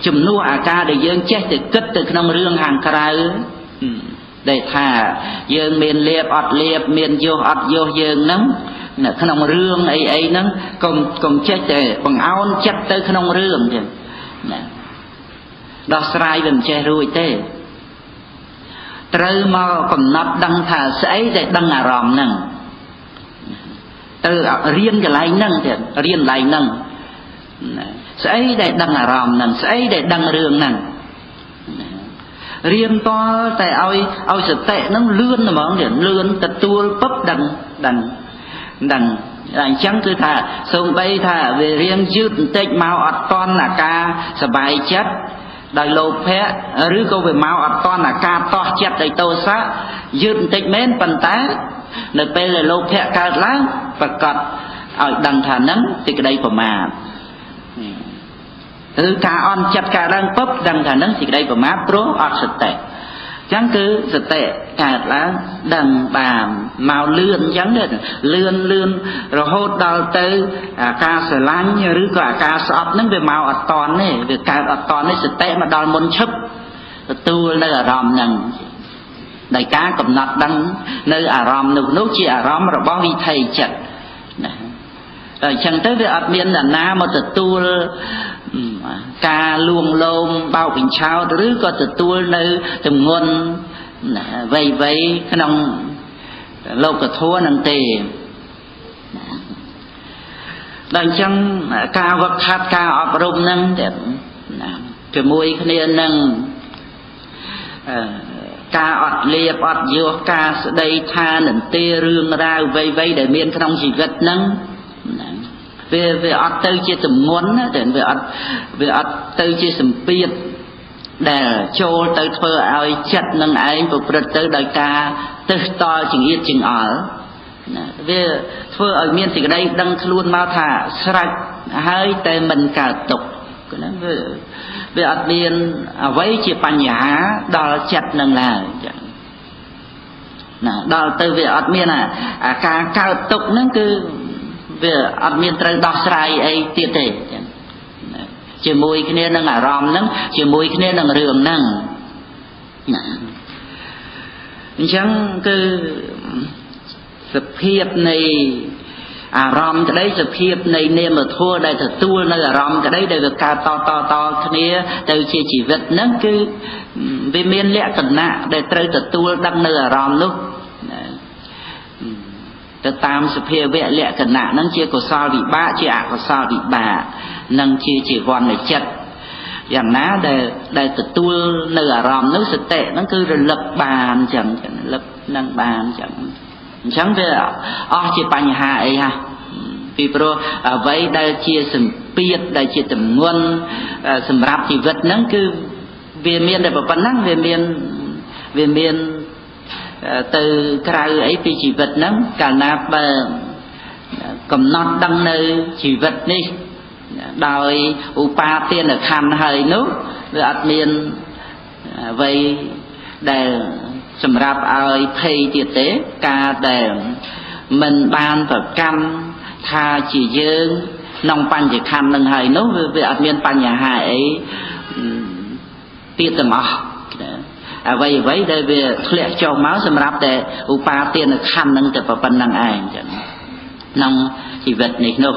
ជំនួសអាការដែលយើងចេះតែគិតទៅក្នុងរឿងខាងក្រៅដែលថាយើងមានលៀបអត់លៀបមានយោអត់យោយើងហ្នឹងនៅក្នុងរឿងអីហ្នឹងកុំចេះតែបង្អោនចិត្តទៅក្នុងរឿងទេណាដោះស្រាយវាមិនចេះរួចទេត្រូវមកកំណត់ដឹងថាស្អីដែលដឹងអារម្មណ៍ហ្នឹងត្រូវរៀនកន្លែងហ្នឹងទៀតរៀនកន្លែងហ្នឹងស្អីដែលដឹងអារម្មណ៍ហ្នឹងស្អីដែលដឹងរឿងហ្នឹងរៀនតតែឲ្យសតិហ្នឹងលឿនហ្មងទៀតលឿនទទួលពឹបដឹងអញ្ចឹងគឺថាសូម្បីថាវារៀងយឺតបន្តិចមកអត់តន់អាការសบายចិត្តដោយលោភៈឬក៏វាមកអត់តន់អាការតោះចិត្តដោយទោសៈយឺតបន្តិចមែនប៉ុន្តែនៅពេលដែលលោភៈកើតឡើងប្រកាសឲ្យដឹងថាហ្នឹងសេចក្តីប្រមាទឬការអន់ចិត្តកើតឡើងពឹបដឹងថាហ្នឹងសេចក្តីប្រមាទព្រោះអត់សតិអញ្ចឹងគឺសតិកើតឡើងដឹងបានមកលឿនអញ្ចឹងលឿនរហូតដល់ទៅអាការស្រឡាញ់ឬក៏អាការស្អប់ហ្នឹងវាមកអត់តន់ទេវាកើតអត់តន់ទេសតិមកដល់មុនឈឹបទទួលនៅអារម្មណ៍ហ្នឹងដោយការកំណត់ដឹងនៅអារម្មណ៍នោះជាអារម្មណ៍របស់វិថីចិត្តណាតែអញ្ចឹងទៅវាអត់មានអ្នកណាមកទទួលការលួងលោមបោកបញ្ឆោតឬក៏ទទួលនៅទម្ងន់វ័យក្នុងលោកធម៌នឹងទេដល់អញ្ចឹងការវឹកហាត់ការអប់រំហ្នឹងជាមួយគ្នានឹងការអត់លៀបអត់យោការស្ដីថានន្ទារឿងរ៉ាវវ័យដែលមានក្នុងជីវិតហ្នឹងវាអត់ទៅជាទម្ងន់ណាតែវាអត់ទៅជាសម្ពាធដែលចូលទៅធ្វើឲ្យចិត្តនឹងឯងប្រព្រឹត្តទៅដោយការទឹះតល់ចង្អៀតចង្អល់ណាវាធ្វើឲ្យមានសេចក្តីដឹងខ្លួនមកថាស្រេចហើយតែមិនកើតទុក្ខណាវាអត់មានអ្វីជាបញ្ហាដល់ចិត្តនឹងឡើយចឹងណាដល់ទៅវាអត់មានអាការកើតទុក្ខហ្នឹងគឺវាអត់មានត្រូវដោះស្រាយអីទៀតទេជាមួយគ្នានឹងអារម្មណ៍ហ្នឹងជាមួយគ្នានឹងរឿងហ្នឹងណាអញ្ចឹងគឺសភាពនៃអារម្មណ៍ក្តីសភាពនៃនាមធម៌ដែលទទួលនៅអារម្មណ៍ក្តីដែលវាកើតតគ្នាទៅជាជីវិតហ្នឹងគឺវាមានលក្ខណៈដែលត្រូវទទួលដឹងនៅអារម្មណ៍នោះទៅតាមសភាវៈលក្ខណៈហ្នឹងជាកុសលវិបាកជាអកុសលវិបាកនឹងជាវណ្ណចិត្តយ៉ាងណាដែលទទួលនៅអារម្មណ៍នោះសតិហ្នឹងគឺរលឹកបានចឹងរលឹកនឹងបានចឹងអញ្ចឹងវាអស់ជាបញ្ហាអីហ่ะពីព្រោះអ្វីដែលជាសម្ពាធដែលជាទម្ងន់សម្រាប់ជីវិតហ្នឹងគឺវាមានតែប៉ុណ្ណឹងវាមានទៅក្រៅអីពីជីវិតហ្នឹងកាលណាបើកំណត់ដឹងនៅជីវិតនេះដោយឧបាទានខណ្ឌហើយនោះវាអត់មានអ្វីដែលសម្រាប់ឲ្យភ័យទៀតទេការដែលមិនបានប្រកាន់ថាជាយើងក្នុងបញ្ញខណ្ឌនឹងហើយនោះវាអត់មានបញ្ហាអីទៀតទាំងអស់អ្វីដែលវាធ្លាក់ចុះមកសម្រាប់តែឧបាទានខណ្ឌនឹងតែប៉ុណ្្នឹងឯងចឹងក្នុងជីវិតនេះនោះ